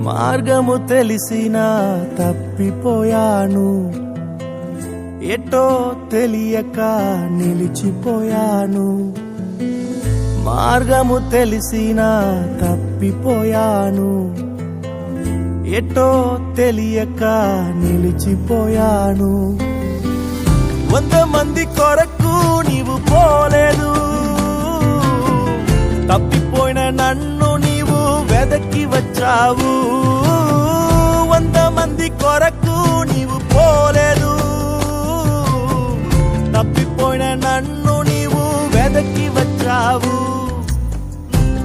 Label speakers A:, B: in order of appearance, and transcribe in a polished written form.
A: మార్గము తెలిసినా తప్పిపోయాను, ఎటో తెలియక నిలిచిపోయాను. మార్గము తెలిసినా తప్పిపోయాను, ఎటో తెలియక నిలిచిపోయాను. 100 మంది కొరకు నీవు పోలేదు, తప్పిపోయిన నన్ను నీవు వెదకి వచ్చావు. 100 మంది కొరకు